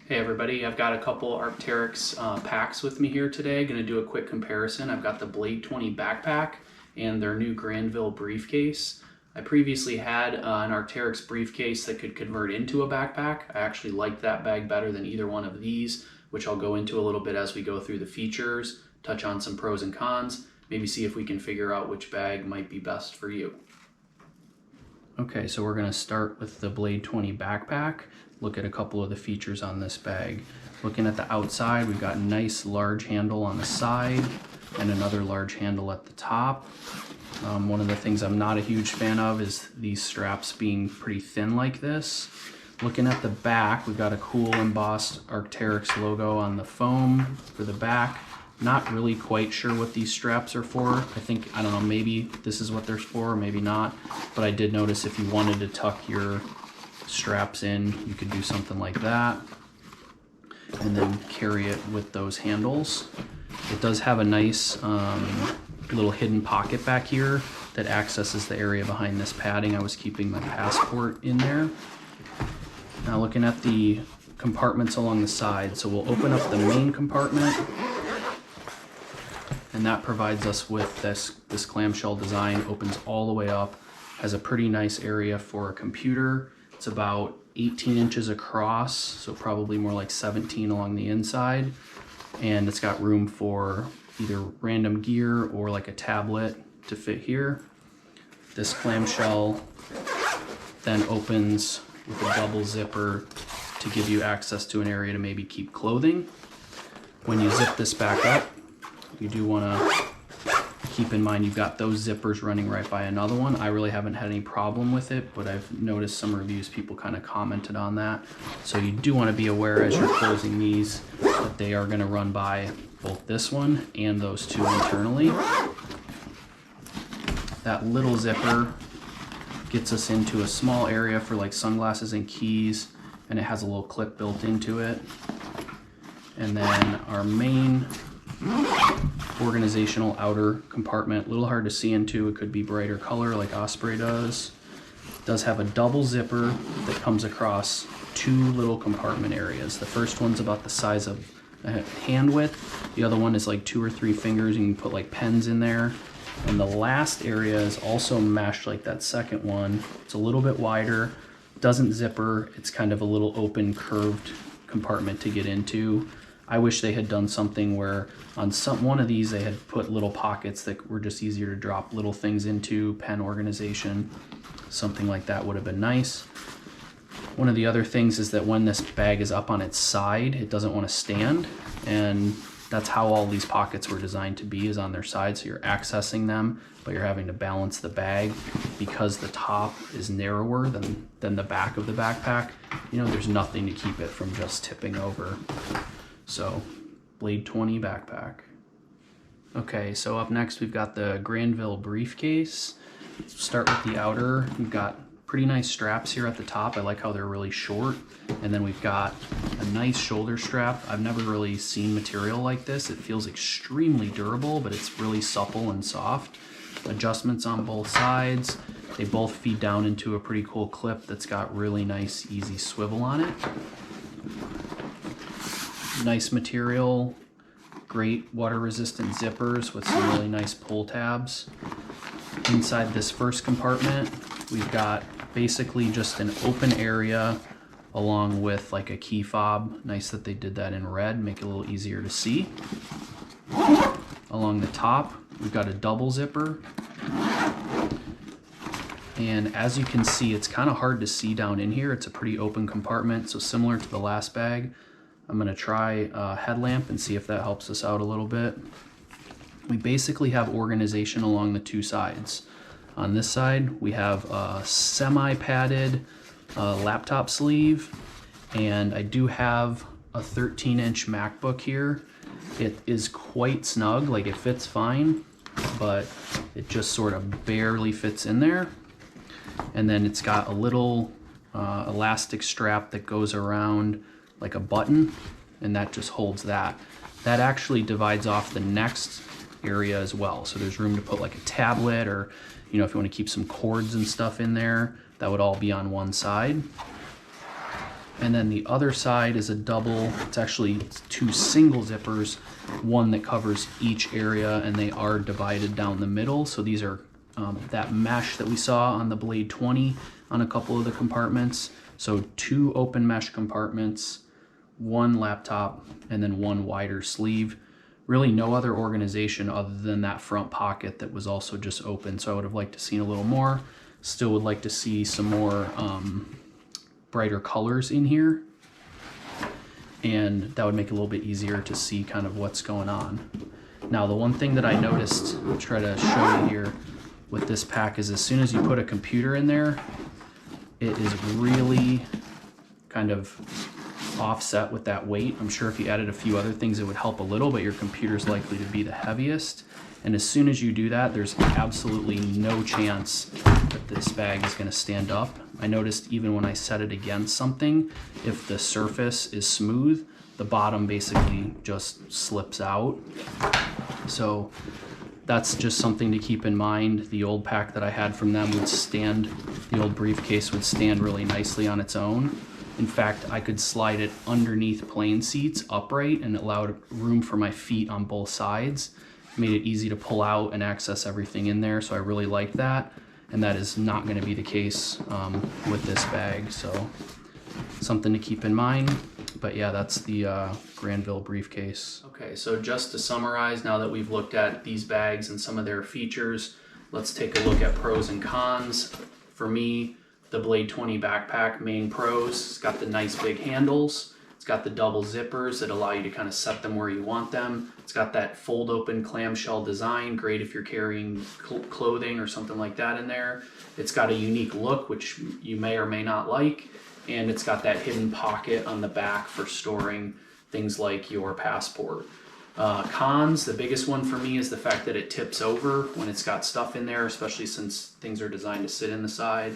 Hey everybody, I've got a couple Arc'teryx packs with me here today. Going to do a quick comparison. I've got the Blade 20 backpack and their new Granville briefcase. I previously had an Arc'teryx briefcase that could convert into a backpack. I actually liked that bag better than either one of these, which I'll go into a little bit as we go through the features, touch on some pros and cons, maybe see if we can figure out which bag might be best for you. Okay, so we're going to start with the Blade 20 backpack. Look at a couple of the features on this bag. Looking at the outside, we've got a nice large handle on the side and another large handle at the top. One of the things I'm not a huge fan of is these straps being pretty thin like this. Looking at the back, we've got a cool embossed Arc'teryx logo on the foam for the back. Not really quite sure what these straps are for. I don't know, maybe this is what they're for, maybe not. But I did notice if you wanted to tuck your straps in, you could do something like that. And then carry it with those handles. It does have a nice little hidden pocket back here that accesses the area behind this padding. I was keeping my passport in there. Now looking at the compartments along the side. So we'll open up the main compartment. And that provides us with this clamshell design, opens all the way up, has a pretty nice area for a computer. It's about 18 inches across, so probably more like 17 along the inside. And it's got room for either random gear or like a tablet to fit here. This clamshell then opens with a double zipper to give you access to an area to maybe keep clothing. When you zip this back up, you do want to keep in mind you've got those zippers running right by another one. I really haven't had any problem with it, but I've noticed some reviews, people kind of commented on that. So you do want to be aware as you're closing these that they are going to run by both this one and those two internally. That little zipper gets us into a small area for like sunglasses and keys, and it has a little clip built into it. And then our main organizational outer compartment, a little hard to see into. It could be brighter color like Osprey does. It does have a double zipper that comes across two little compartment areas. The first one's about the size of a hand width. The other one is like 2 or 3 fingers, and you can put like pens in there. And the last area is also meshed like that second one. It's a little bit wider, doesn't zipper. It's kind of a little open curved compartment to get into. I wish they had done something where on one of these they had put little pockets that were just easier to drop little things into, pen organization, something like that would have been nice. One of the other things is that when this bag is up on its side, it doesn't want to stand, and that's how all these pockets were designed to be, is on their side, so you're accessing them, but you're having to balance the bag because the top is narrower than the back of the backpack. You know, there's nothing to keep it from just tipping over. So, Blade 20 backpack. Okay, so up next we've got the Granville briefcase. Let's start with the outer. We've got pretty nice straps here at the top. I like how they're really short. And then we've got a nice shoulder strap. I've never really seen material like this. It feels extremely durable, but it's really supple and soft. Adjustments on both sides. They both feed down into a pretty cool clip that's got really nice, easy swivel on it. Nice material, great water resistant zippers with some really nice pull tabs. Inside this first compartment, we've got basically just an open area along with like a key fob. Nice that they did that in red, make it a little easier to see. Along the top, we've got a double zipper. And as you can see, it's kind of hard to see down in here. It's a pretty open compartment, so similar to the last bag. I'm gonna try a headlamp and see if that helps us out a little bit. We basically have organization along the two sides. On this side, we have a semi-padded laptop sleeve, and I do have a 13-inch MacBook here. It is quite snug, like it fits fine, but it just sort of barely fits in there. And then it's got a little elastic strap that goes around like a button, and that just holds that. That actually divides off the next area as well. So there's room to put like a tablet, or, you know, if you want to keep some cords and stuff in there, that would all be on one side. And then the other side is a double. It's actually two single zippers, one that covers each area, and they are divided down the middle. So these are that mesh that we saw on the Blade 20 on a couple of the compartments. So two open mesh compartments, one laptop, and then one wider sleeve. Really no other organization other than that front pocket that was also just open. So I would have liked to see a little more. Still would like to see some more brighter colors in here, and that would make it a little bit easier to see kind of what's going on. Now the one thing that I noticed, I'll try to show you here with this pack, is as soon as you put a computer in there, it is really kind of offset with that weight. I'm sure if you added a few other things it would help a little, but your computer's likely to be the heaviest. And as soon as you do that, there's absolutely no chance that this bag is going to stand up. I noticed even when I set it against something, if the surface is smooth, the bottom basically just slips out. So that's just something to keep in mind. The old pack that I had from them would stand, the old Briefcase would stand really nicely on its own. In fact, I could slide it underneath plane seats upright, and it allowed room for my feet on both sides. Made it easy to pull out and access everything in there, so I really like that. And that is not going to be the case with this bag, so something to keep in mind. But yeah, that's the Granville Briefcase. Okay, so just to summarize, now that we've looked at these bags and some of their features, let's take a look at pros and cons. For me, the Blade 20 backpack, main pros, it's got the nice big handles. It's got the double zippers that allow you to kind of set them where you want them. It's got that fold open clamshell design, great if you're carrying clothing or something like that in there. It's got a unique look, which you may or may not like. And it's got that hidden pocket on the back for storing things like your passport. Cons, the biggest one for me is the fact that it tips over when it's got stuff in there, especially since things are designed to sit in the side.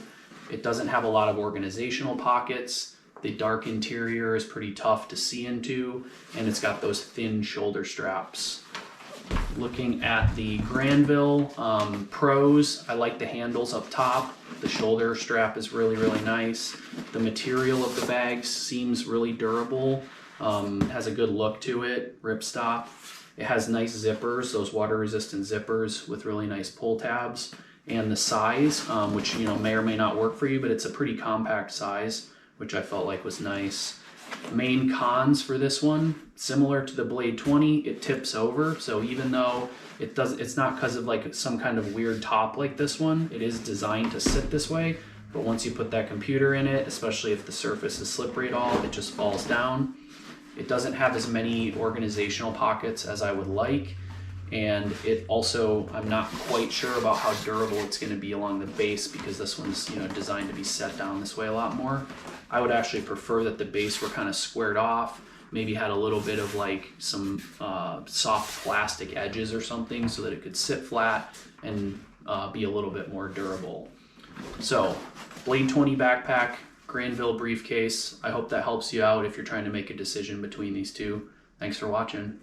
It doesn't have a lot of organizational pockets. The dark interior is pretty tough to see into, and it's got those thin shoulder straps. Looking at the Granville pros, I like the handles up top. The shoulder strap is really, really nice. The material of the bag seems really durable. Has a good look to it, ripstop. It has nice zippers, those water resistant zippers with really nice pull tabs. And the size, which may or may not work for you, but it's a pretty compact size, which I felt like was nice. Main cons for this one, similar to the Blade 20, it tips over. So even though it's not because of like some kind of weird top like this one, it is designed to sit this way. But once you put that computer in it, especially if the surface is slippery at all, it just falls down. It doesn't have as many organizational pockets as I would like. And it also, I'm not quite sure about how durable it's going to be along the base, because this one's designed to be set down this way a lot more. I would actually prefer that the base were kind of squared off, maybe had a little bit of like some soft plastic edges or something so that it could sit flat and be a little bit more durable. So, Blade 20 backpack, Granville Briefcase. I hope that helps you out if you're trying to make a decision between these two. Thanks for watching.